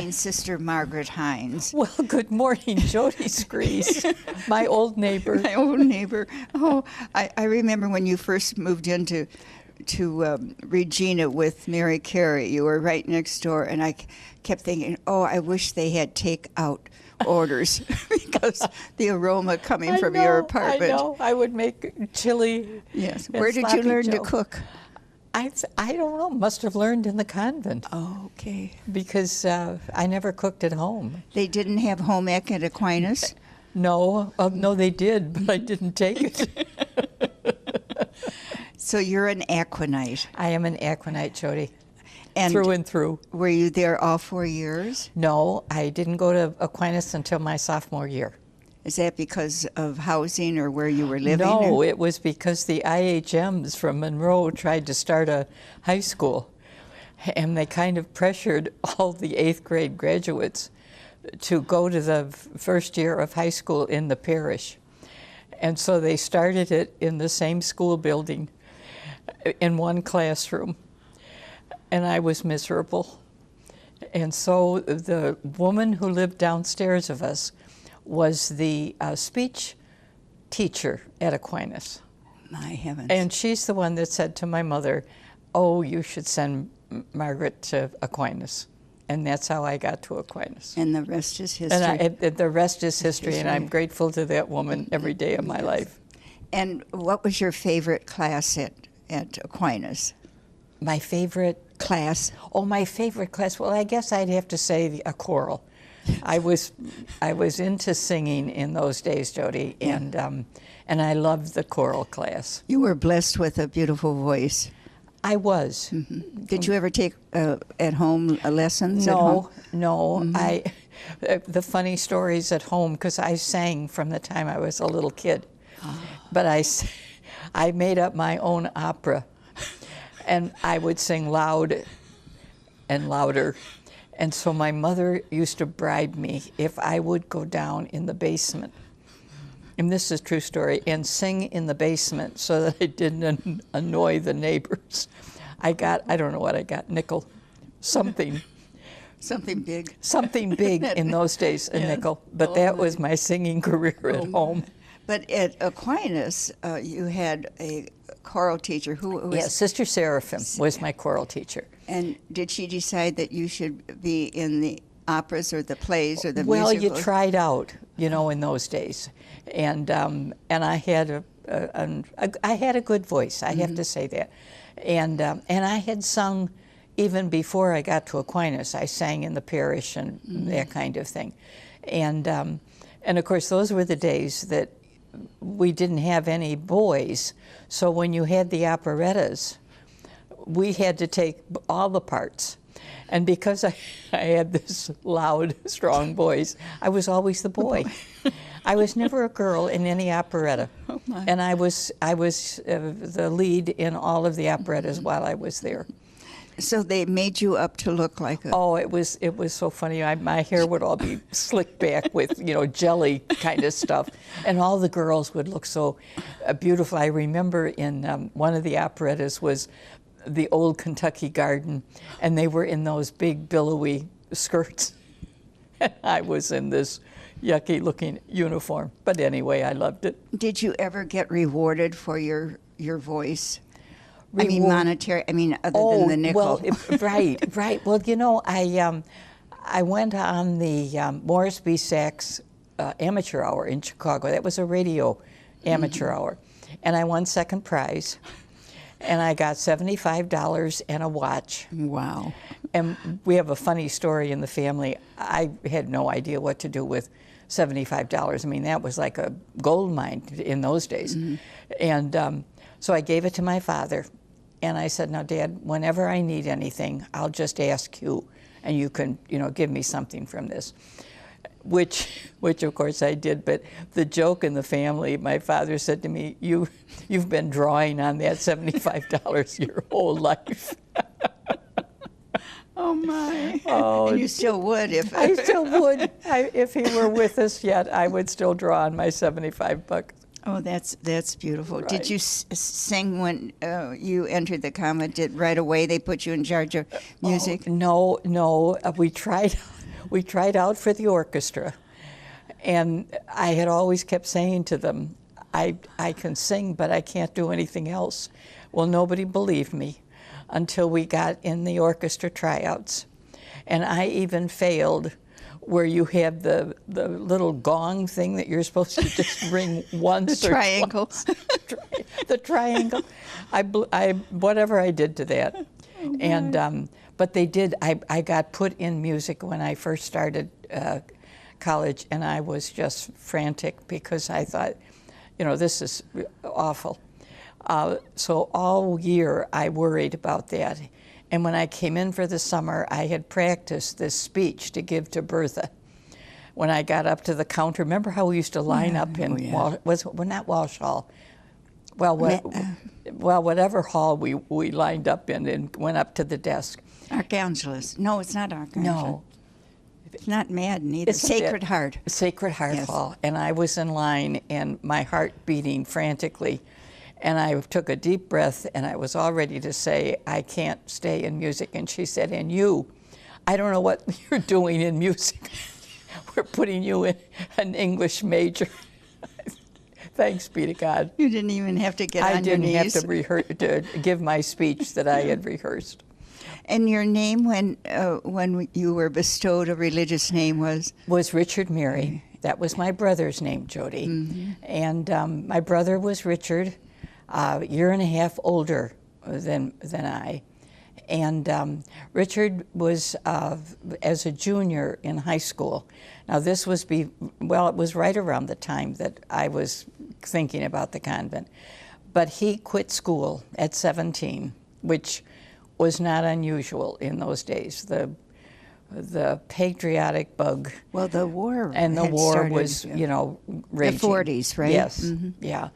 morning, Sister Margaret Heinz. Well, good morning, Jody Screes, my old neighbor. My old neighbor. Oh, I remember when you first moved into Regina with Mary Carey. You were right next door, and I kept thinking, oh, I wish they had takeout orders because the aroma coming from your apartment. I know. I would make chili. Yes. Where did you learn to cook? I don't know. Must have learned in the convent. Oh, okay. Because I never cooked at home. They didn't have home ec at Aquinas? No. No, they did, but I didn't take it. So you're an Aquinite. I am an Aquinite, Jody. And through and through. Were you there all 4 years? No, I didn't go to Aquinas until my sophomore year. Is that because of housing or where you were living? No, it was because the IHMs from Monroe tried to start a high school, and they kind of pressured all the 8th grade graduates to go to the first year of high school in the parish. And so they started it in the same school building in one classroom, and I was miserable. And so the woman who lived downstairs of us was the speech teacher at Aquinas. My heavens. And she's the one that said to my mother, oh, you should send Margaret to Aquinas. And that's how I got to Aquinas. And the rest is history. And the rest is history, and I'm grateful to that woman every day of my life. And what was your favorite class at Aquinas? My favorite class? Oh, my favorite class. Well, I guess I'd have to say a choral. I was into singing in those days, Jody, and I loved the choral class. You were blessed with a beautiful voice. I was. Mm-hmm. Did you ever take at home lessons? No. Mm-hmm. The funny stories at home, because I sang from the time I was a little kid, but I made up my own opera, and I would sing loud and louder. And so my mother used to bribe me if I would go down in the basement, and this is a true story, and sing in the basement so that I didn't annoy the neighbors. I don't know what I got, nickel, something. Something big. Something big in those days, a nickel. But that was my singing career at home. But at Aquinas, you had a choral teacher who was... Yeah, Sister Seraphim was my choral teacher. And did she decide that you should be in the operas or the plays or the musicals? Well, you tried out, in those days. And I had a good voice, I have to say that. And I had sung even before I got to Aquinas. I sang in the parish and that kind of thing. And of course, those were the days that we didn't have any boys. So when you had the operettas, we had to take all the parts. And because I had this loud, strong voice, I was always the boy. I was never a girl in any operetta. Oh, and I was the lead in all of the operettas while I was there. So they made you up to look like a... Oh, it was so funny. My hair would all be slicked back with, jelly kind of stuff. And all the girls would look so beautiful. I remember in one of the operettas was the old Kentucky Garden, and they were in those big billowy skirts. And I was in this yucky-looking uniform. But anyway, I loved it. Did you ever get rewarded for your voice? Monetary, other than the nickel. Well, right. Well, I went on the Morris B. Sachs amateur hour in Chicago. That was a radio amateur hour. And I won second prize. And I got $75 and a watch. Wow. And we have a funny story in the family. I had no idea what to do with $75. That was like a gold mine in those days. And so I gave it to my father. And I said, now, Dad, whenever I need anything, I'll just ask you, and you can, give me something from this. Which of course I did, but the joke in the family, my father said to me, you've been drawing on that $75 your whole life. Oh, my. Oh, and you still would if... I still would. If he were with us yet, I would still draw on my $75. Oh, that's beautiful. Right. Did you sing when you entered the convent? Did right away they put you in charge of music? Oh, no. We tried. we tried out for the orchestra. And I had always kept saying to them, I can sing, but I can't do anything else. Well, nobody believed me until we got in the orchestra tryouts. And I even failed where you have the little gong thing that you're supposed to just ring once The or triangle. twice. The triangle. Whatever I did to that. Oh, And but they did. I got put in music when I first started college, and I was just frantic because I thought, this is awful. So all year I worried about that. And when I came in for the summer, I had practiced this speech to give to Bertha. When I got up to the counter, remember how we used to line up in, not Walsh Hall, whatever hall we lined up in and went up to the desk. Archangelus. No, it's not Archangelus. No. It's not Madden either. It's Sacred Heart. Sacred Heart Yes. Hall. And I was in line and my heart beating frantically. And I took a deep breath and I was all ready to say, I can't stay in music. And she said, and you, I don't know what you're doing in music. We're putting you in an English major. Thanks be to God. You didn't even have to get on your knees. I didn't have to give my speech that I had rehearsed. And your name when you were bestowed a religious name was? Was Richard Mary. That was my brother's name, Jody. Mm-hmm. And my brother was Richard, a year and a half older than I. And Richard was, as a junior in high school. Now this was, it was right around the time that I was thinking about the convent. But he quit school at 17, which was not unusual in those days. The patriotic bug. Well, the war and the had war started, was, raging. The 40s, right? Yes, Mm-hmm. yeah.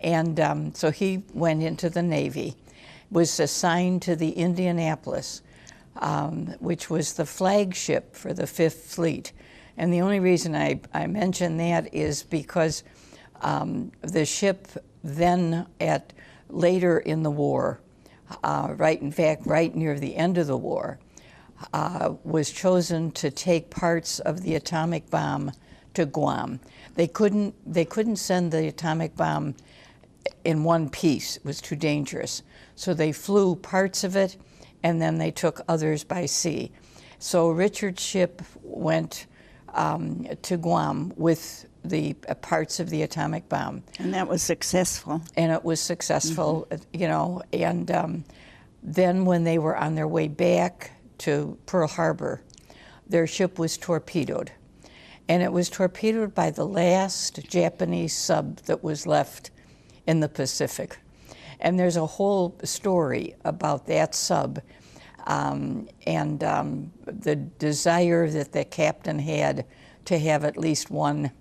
And so he went into the Navy, was assigned to the Indianapolis, which was the flagship for the Fifth Fleet. And the only reason I mention that is because the ship then later in the war, right near the end of the war, was chosen to take parts of the atomic bomb to Guam. They couldn't send the atomic bomb in one piece. It was too dangerous. So they flew parts of it, and then they took others by sea. So Richard's ship went to Guam with the parts of the atomic bomb. And that was successful. And it was successful, and then when they were on their way back to Pearl Harbor, their ship was torpedoed. And it was torpedoed by the last Japanese sub that was left in the Pacific. And there's a whole story about that sub and the desire that the captain had to have at least one,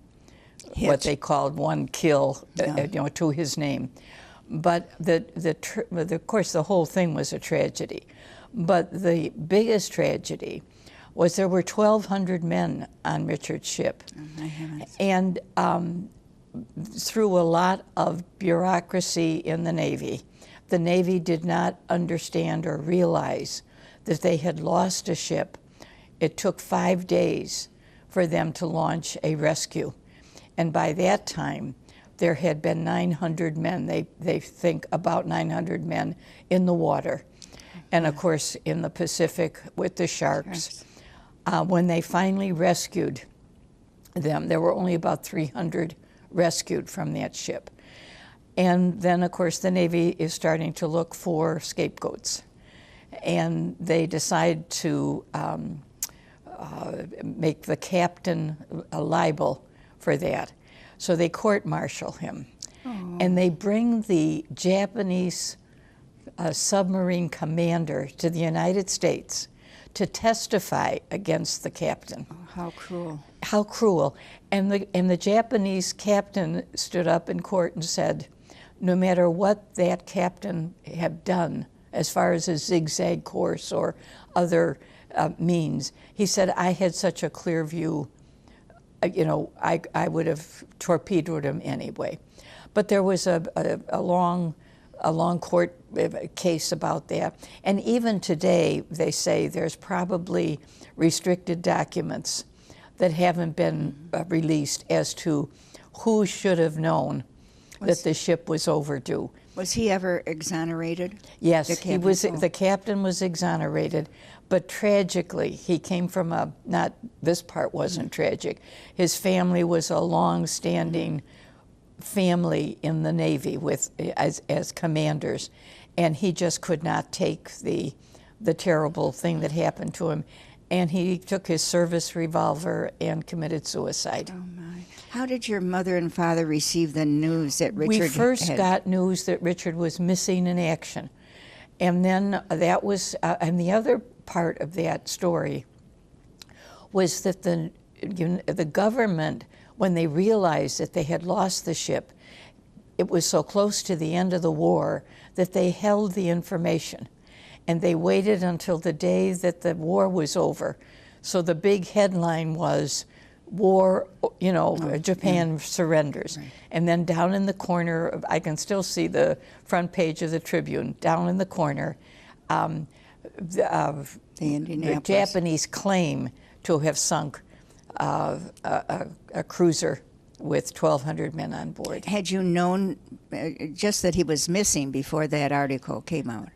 what they called one kill, to his name. But of course, the whole thing was a tragedy. But the biggest tragedy was there were 1,200 men on Richard's ship. Oh, my heavens. And through a lot of bureaucracy in the Navy did not understand or realize that they had lost a ship. It took 5 days for them to launch a rescue. And by that time, there had been 900 men. They think about 900 men in the water. And of course, in the Pacific with the sharks. When they finally rescued them, there were only about 300 rescued from that ship. And then, of course, the Navy is starting to look for scapegoats. And they decide to make the captain liable for that. So they court-martial him. Oh. And they bring the Japanese submarine commander to the United States to testify against the captain. Oh, how cruel. How cruel. And the Japanese captain stood up in court and said, no matter what that captain had done, as far as a zigzag course or other means, he said, I had such a clear view, I would have torpedoed him anyway. But there was a long a long court case about that. And even today, they say there's probably restricted documents that haven't been released as to who should have known that the ship was overdue. Was he ever exonerated? Yes, The he was. captain? The captain was exonerated, but tragically, he came from a, not, this part wasn't tragic. His family was a long-standing family in the Navy with as commanders, and he just could not take the terrible thing that happened to him, and he took his service revolver and committed suicide. Oh my! How did your mother and father receive the news that Richard? We first had? got news that Richard was missing in action, and then that was, and the other part of that story was that the government, when they realized that they had lost the ship, it was so close to the end of the war that they held the information, and they waited until the day that the war was over. So the big headline was, war, Japan surrenders. Right. And then down in the corner, I can still see the front page of the Tribune, down in the corner, The Indianapolis. the Japanese claim to have sunk a cruiser with 1,200 men on board. Had you known just that he was missing before that article came out?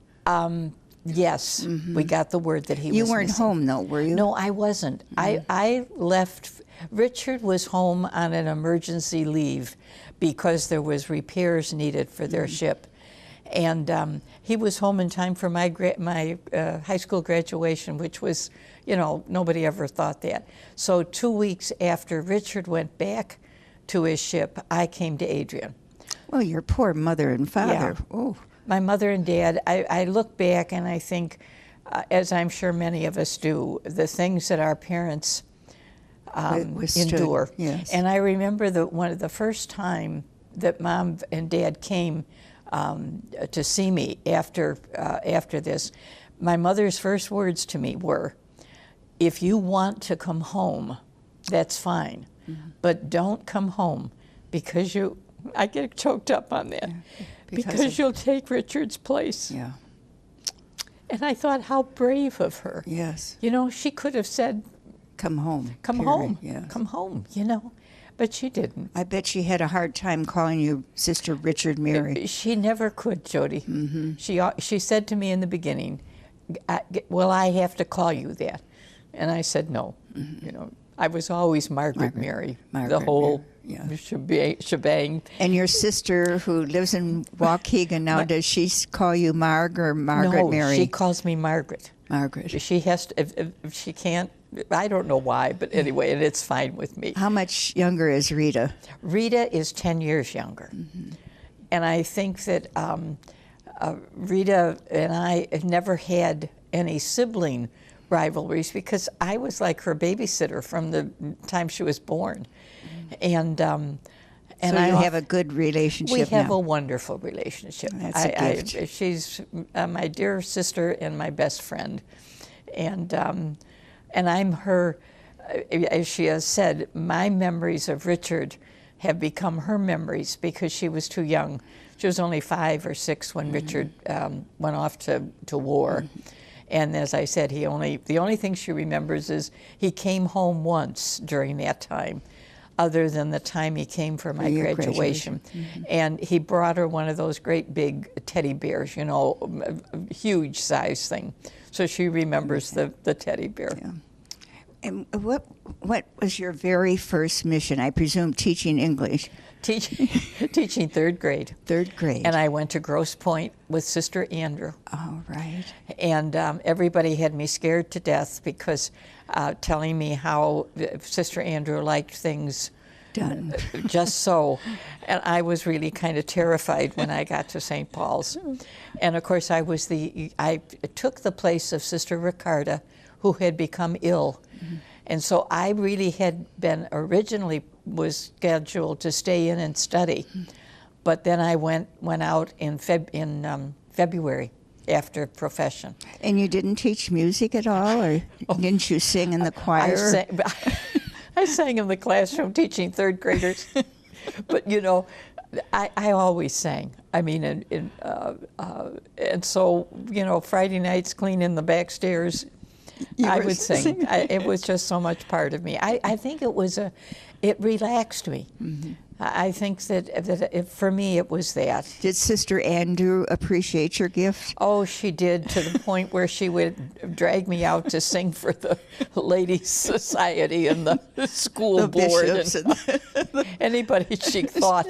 Yes, we got the word that he was You weren't missing. home, though, were you? No, I wasn't. I left. Richard was home on an emergency leave because there was repairs needed for their ship. And he was home in time for my high school graduation, which was, nobody ever thought that. So 2 weeks after Richard went back to his ship, I came to Adrian. Well, your poor mother and father. Yeah. Oh, My mother and dad, I look back and I think, as I'm sure many of us do, the things that our parents withstood, endure. yes. And I remember one of the first time that Mom and Dad came to see me after this, my mother's first words to me were, "If you want to come home, that's fine, but don't come home because I get choked up on that, because you'll take Richard's place." yeah. And I thought, how brave of her. Yes. She could have said, Come home. come period. home, Yes. come home, but she didn't. I bet she had a hard time calling you Sister Richard Mary. She never could, Jody. She said to me in the beginning, "Well, I have to call you that," and I said no. I was always Margaret Mary, Margaret the whole Mary, shebang. And your sister, who lives in Waukegan now, does she call you Marg or Margaret No, Mary? she calls me Margaret. Margaret. She has to, if she can't, I don't know why, but anyway, and it's fine with me. How much younger is Rita? Rita is 10 years younger. And I think that Rita and I have never had any sibling rivalries because I was like her babysitter from the time she was born. And So I you have a good relationship we have now. a wonderful relationship. That's a gift. She's my dear sister and my best friend, and I'm her. As she has said, my memories of Richard have become her memories because she was too young. She was only 5 or 6 when Richard went off to war. And as I said, the only thing she remembers is he came home once during that time, other than the time he came for my graduation. And he brought her one of those great big teddy bears, a huge size thing. So she remembers the teddy bear. Yeah. And what was your very first mission? I presume teaching English. Teaching 3rd grade. 3rd grade. And I went to Grosse Pointe with Sister Andrew. Oh, right. And everybody had me scared to death because telling me how Sister Andrew liked things Done. just so. And I was really kind of terrified when I got to St. Paul's. And of course, I took the place of Sister Ricarda, who had become ill. And so I really had been originally was scheduled to stay in and study. But then I went out in February after profession. And you didn't teach music at all, or didn't you sing in the choir? I sang in the classroom teaching 3rd graders. But I always sang. I mean, and so, Friday nights cleaning the back stairs, I would sing. It was just so much part of me. I think it relaxed me. Mm-hmm. I think that for me it was that. Did Sister Andrew appreciate your gift? Oh, she did, to the point where she would drag me out to sing for the Ladies' Society and the school board. And anybody she thought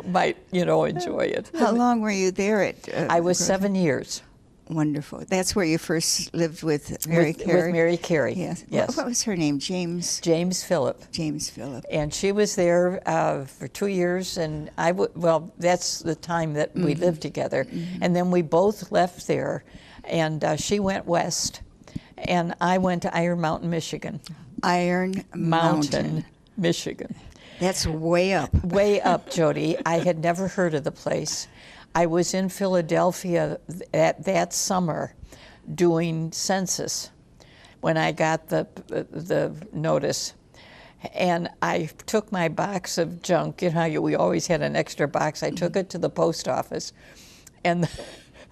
might, enjoy it. How long were you there at? I was 7 years. Wonderful. That's where you first lived with Mary Carey? With Mary Carey. Yes. Yes. What was her name? James Phillip. James Phillip. And she was there for 2 years, and that's the time that we lived together. Mm-hmm. And then we both left there, and she went west, and I went to Iron Mountain, Michigan. Iron Mountain, Michigan. That's way up. Way up, Jody. I had never heard of the place. I was in Philadelphia that summer doing census when I got the notice. And I took my box of junk. You know how we always had an extra box. I took it to the post office. And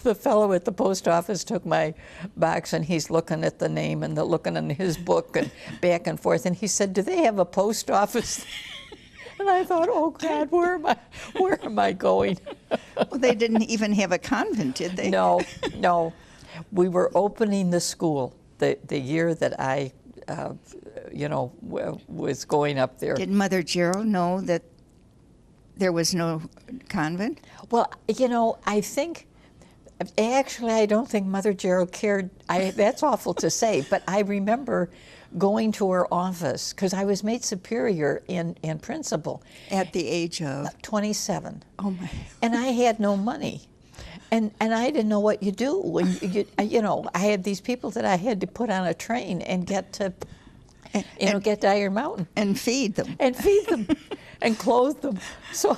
the fellow at the post office took my box, and he's looking at the name and looking in his book and back and forth. And he said, "Do they have a post office?" And I thought, oh, God, where am I going? Well, they didn't even have a convent, did they? No. We were opening the school the year that I, was going up there. Did Mother Gerald know that there was no convent? Well, I think, actually, I don't think Mother Gerald cared. That's awful to say, but I remember going to her office, because I was made superior in principal. At the age of? 27. Oh, my. And I had no money. And I didn't know what you do when I had these people that I had to put on a train and get to Iron Mountain. And feed them. And feed them and clothe them. So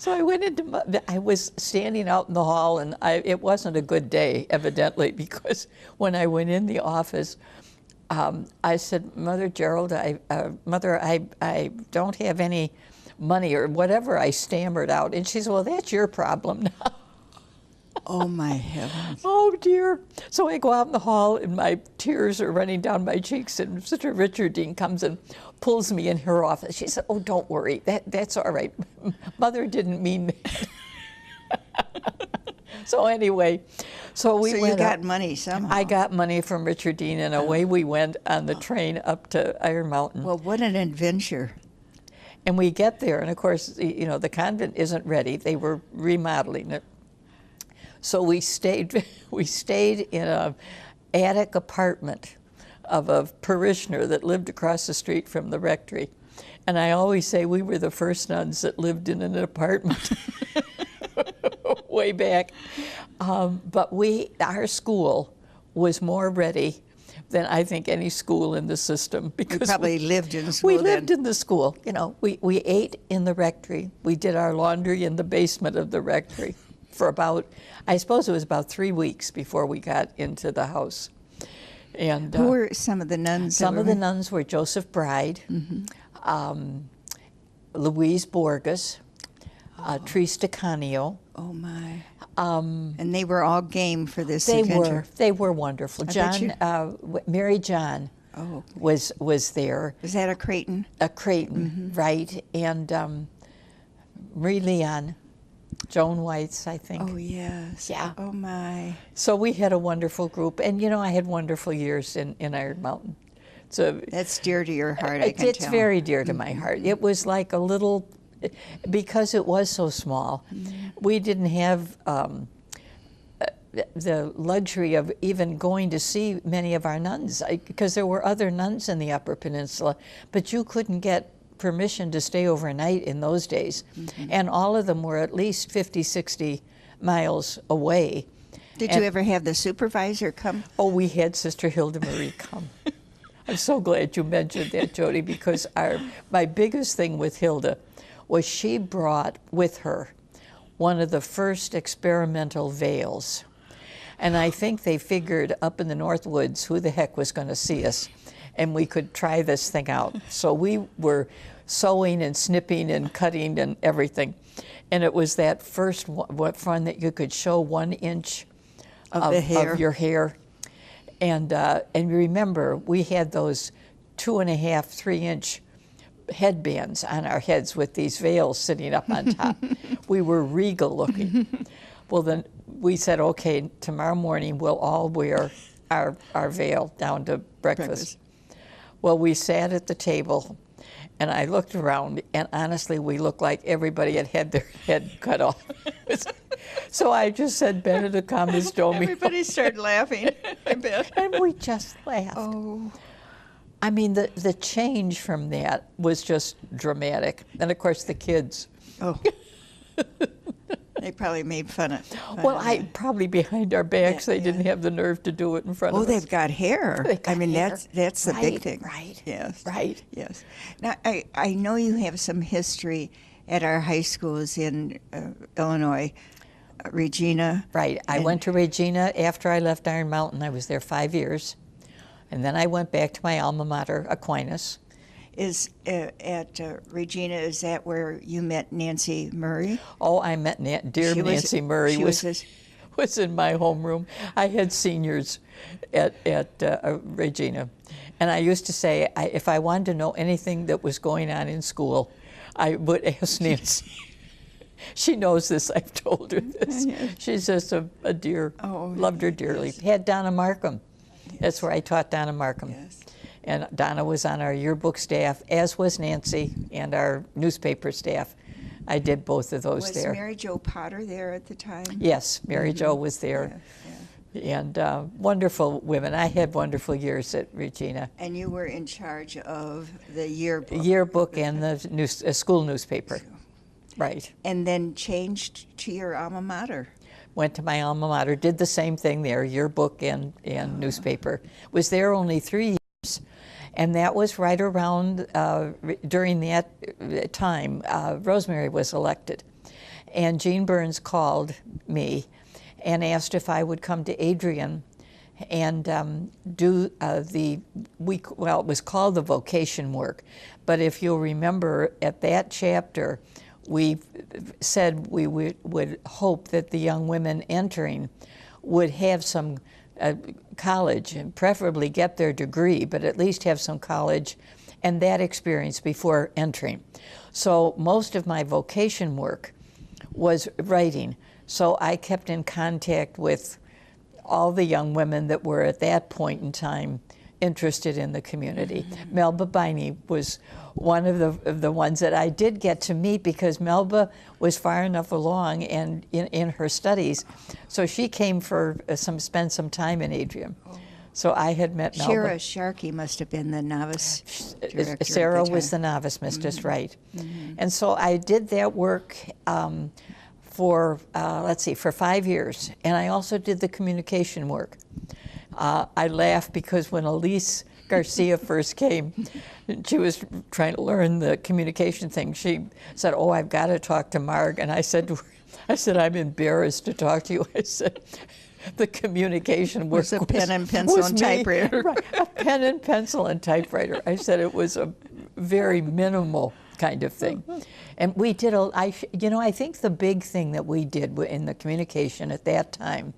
I went I was standing out in the hall, and it wasn't a good day, evidently, because when I went in the office, I said, Mother Gerald, Mother, I don't have any money, or whatever I stammered out. And she said, well, that's your problem now. Oh, my heavens. Oh, dear. So I go out in the hall, and my tears are running down my cheeks, and Sister Richardine comes and pulls me in her office. She said, oh, don't worry. That's all right. Mother didn't mean that. So anyway, we went. So you got money somehow. I got money from Richardine, and away we went on the train up to Iron Mountain. Well, what an adventure. And we get there, and of course, the convent isn't ready. They were remodeling it. So we stayed in an attic apartment of a parishioner that lived across the street from the rectory. And I always say we were the first nuns that lived in an apartment. Way back. But our school was more ready than I think any school in the system. Because we probably lived in school. We lived in the school. We ate in the rectory. We did our laundry in the basement of the rectory for I suppose it was about 3 weeks before we got into the house. And who were some of the nuns? Some of the nuns were Joseph Bride, Louise Borges, Trista Canio. Oh, my. And they were all game for this adventure. They were wonderful. Mary John was there. Was that a Creighton? A Creighton, right. And Marie Leon, Joan White's, I think. Oh, yes. Yeah. Oh, my. So we had a wonderful group. And, I had wonderful years in Iron Mountain. So that's dear to your heart, I can tell. It's very dear to my heart. It was like a little... Because it was so small, we didn't have the luxury of even going to see many of our nuns, because there were other nuns in the Upper Peninsula, but you couldn't get permission to stay overnight in those days. And all of them were at least 50, 60 miles away. Did you ever have the supervisor come? Oh, we had Sister Hilda Marie come. I'm so glad you mentioned that, Jody, because my biggest thing with Hilda was she brought with her one of the first experimental veils. And I think they figured up in the North Woods who the heck was going to see us, and we could try this thing out. So we were sewing and snipping and cutting and everything. And it was that first one that you could show 1 inch Of the hair. of your hair. And remember, we had those 2.5, 3-inch headbands on our heads with these veils sitting up on top. We were regal looking. Well, then we said, okay, tomorrow morning we'll all wear our veil down to breakfast. Well, we sat at the table, and I looked around, and honestly, we looked like everybody had their head cut off. So I just said, Benedicamus Domino. Everybody started laughing, I bet. And we just laughed. Oh. I mean, the change from that was just dramatic. And of course, the kids. Oh. They probably made fun of Well, it. probably behind our backs, they Yeah. didn't have the nerve to do it in front of us. They've got hair. They got I mean, hair. that's the big Right, thing. right, Yes. right. Yes. Now, I know you have some history at our high schools in Illinois. Regina. Right. I went to Regina after I left Iron Mountain. I was there 5 years. And then I went back to my alma mater, Aquinas. Is at Regina, is that where you met Nancy Murray? Oh, I met Nancy Murray was in my homeroom. I had seniors at Regina. And I used to say, if I wanted to know anything that was going on in school, I would ask Nancy. She knows this. I've told her this. Yes. She's just a dear. Oh, loved her dearly. yes. Had Donna Markham. Yes. That's where I taught Donna Markham. Yes. And Donna was on our yearbook staff, as was Nancy, and our newspaper staff. I did both of those there. Was Mary Jo Potter there at the time? Yes, Mary Jo was there. Yeah. And wonderful women. I had wonderful years at Regina. And you were in charge of the yearbook. Yearbook and the school newspaper. Right. And then changed to your alma mater. Went to my alma mater, did the same thing there, yearbook and newspaper. Was there only 3 years. And that was right around, during that time, Rosemary was elected. And Jean Burns called me and asked if I would come to Adrian and do it was called the vocation work. But if you'll remember, at that chapter, we said we would hope that the young women entering would have some college, and preferably get their degree, but at least have some college and that experience before entering. So most of my vocation work was writing. So I kept in contact with all the young women that were at that point in time interested in the community. Mm-hmm. Melba Biney was one of the ones that I did get to meet because Melba was far enough along and in her studies, so she came for spend some time in Adrian. Oh. So I had met Melba. Shara Sharkey must have been the novice director. Sarah was the novice mistress, mm-hmm. right? Mm-hmm. And so I did that work for 5 years, and I also did the communication work. I laugh because when Elise Garcia first came, she was trying to learn the communication thing. She said, "Oh, I've got to talk to Marg," and I said, "I'm embarrassed to talk to you." I said, "The communication work was a pen and pencil and typewriter." Right, a pen and pencil and typewriter. I said it was a very minimal kind of thing, and we did I think the big thing that we did in the communication at that time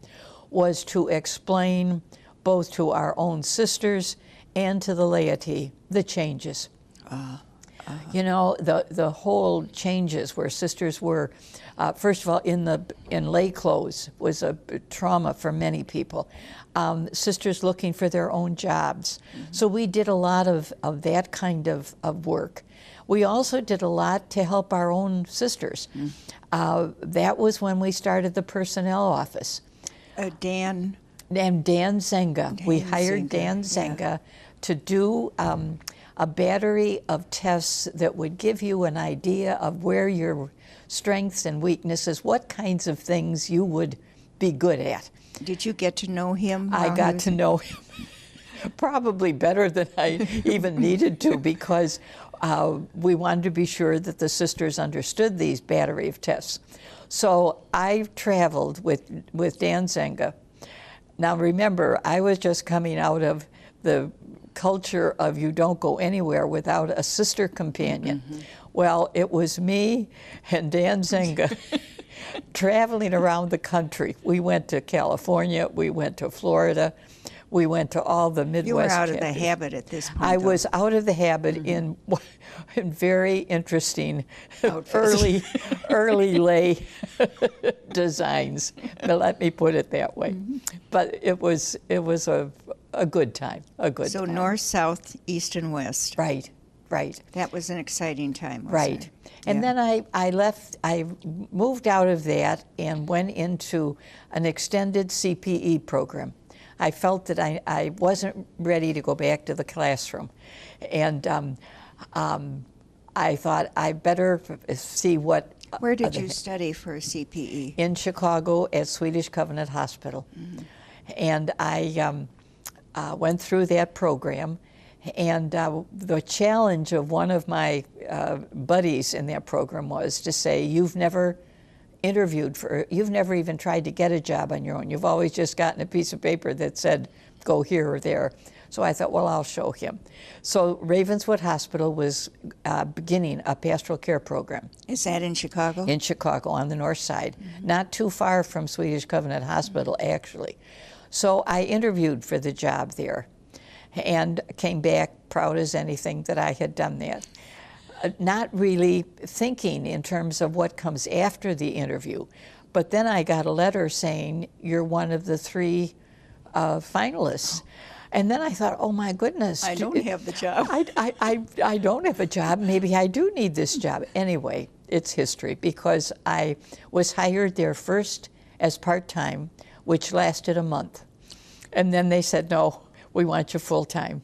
was to explain both to our own sisters and to the laity the changes. The whole changes where sisters were, first of all, in lay clothes was a trauma for many people. Sisters looking for their own jobs. Mm-hmm. So we did a lot of that kind of work. We also did a lot to help our own sisters. Mm-hmm. That was when we started the personnel office. Dan Zenga. We hired Dan Zenga to do a battery of tests that would give you an idea of where your strengths and weaknesses, what kinds of things you would be good at. Did you get to know him? I got to know him probably better than I even needed to, because we wanted to be sure that the sisters understood these battery of tests. So I traveled with Dan Zenga. Now remember, I was just coming out of the culture of you don't go anywhere without a sister companion. Well, it was me and Dan Zenga traveling around the country. We went to California, we went to Florida, we went to all the Midwest. You were out of chapters. the habit at this point. I was out of the habit in very interesting early lay designs. But let me put it that way. But it was a good time. So time. north, south, east, and west. Right. That was an exciting time, wasn't Right. it? And Yeah. then I left, I moved out of that and went into an extended CPE program. I felt that I wasn't ready to go back to the classroom. And I thought I better see what. Where did you study for CPE? In Chicago at Swedish Covenant Hospital. And I went through that program. And the challenge of one of my buddies in that program was to say, you've never you've never even tried to get a job on your own. You've always just gotten a piece of paper that said, go here or there. So I thought, well, I'll show him. So Ravenswood Hospital was beginning a pastoral care program. Is that in Chicago? In Chicago, on the north side. Not too far from Swedish Covenant Hospital, actually. So I interviewed for the job there and came back proud as anything that I had done that. Not really thinking in terms of what comes after the interview. But then I got a letter saying, you're one of the 3 finalists. And then I thought, oh my goodness. I don't have the job. I don't have a job. Maybe I do need this job. Anyway, it's history, because I was hired there first as part-time, which lasted a month. And then they said, no, we want you full-time.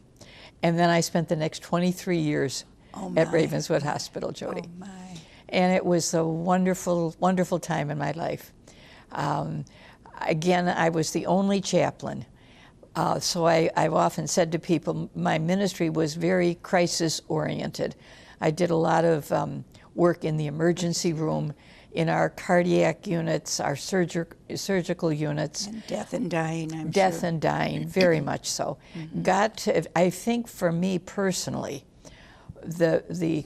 And then I spent the next 23 years at Ravenswood Hospital, Jody. Oh, my. And it was a wonderful, wonderful time in my life. Again, I was the only chaplain. So I've often said to people, my ministry was very crisis-oriented. I did a lot of work in the emergency room, in our cardiac units, our surgical units. And death and dying, I'm sure. Death and dying, very much so. I think for me personally, the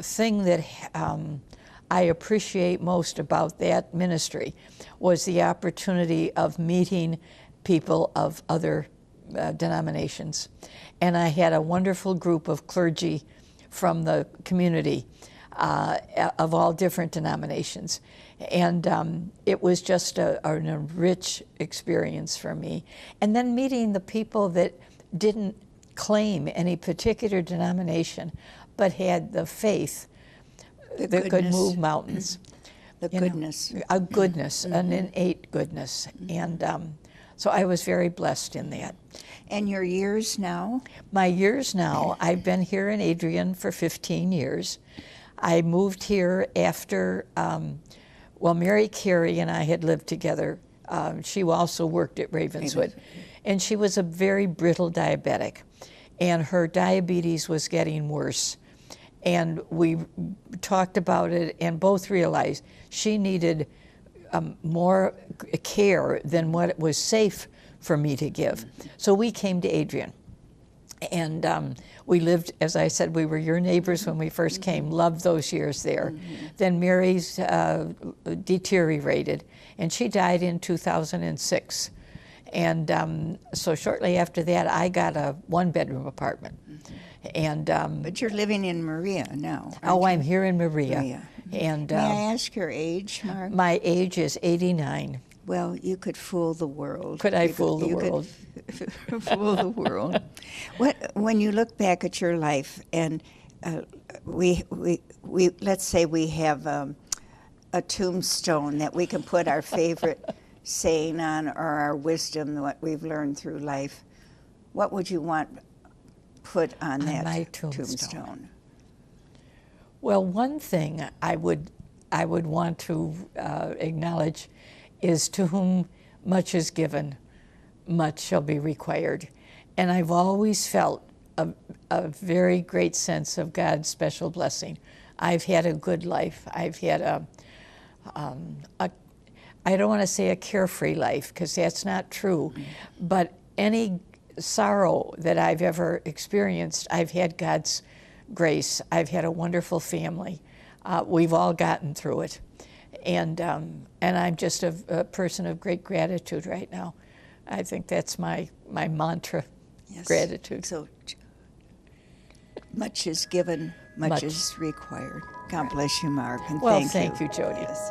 thing that I appreciate most about that ministry was the opportunity of meeting people of other denominations. And I had a wonderful group of clergy from the community of all different denominations. And it was just a rich experience for me. And then meeting the people that didn't claim any particular denomination, but had the faith that could move mountains. The goodness. A goodness, an innate goodness. And so I was very blessed in that. And your years now? My years now, I've been here in Adrian for 15 years. I moved here after, Mary Carey and I had lived together. She also worked at Ravenswood. And she was a very brittle diabetic. And her diabetes was getting worse. And we talked about it and both realized she needed more care than what was safe for me to give. So we came to Adrian. And we lived, as I said, we were your neighbors when we first came, loved those years there. Then Mary's deteriorated, and she died in 2006. And so shortly after that, I got a 1-bedroom apartment. And but you're living in Maria now. I'm here in Maria. And may I ask your age, Mark? My age is 89. Well, you could fool the world. Could I fool the world? Fool the world. When you look back at your life, and we let's say we have a tombstone that we can put our favorite saying on, or our wisdom, what we've learned through life, what would you want put on that my tombstone? Well, one thing I would want to acknowledge is, to whom much is given, much shall be required. And I've always felt a very great sense of God's special blessing. I've had a good life. I've had I don't want to say a carefree life, because that's not true, but any sorrow that I've ever experienced, I've had God's grace. I've had a wonderful family. We've all gotten through it. And I'm just a person of great gratitude right now. I think that's my mantra, Yes. gratitude. So much is given, much is required. God bless you, Mark, and Well, thank you. thank you, Jody. Yes.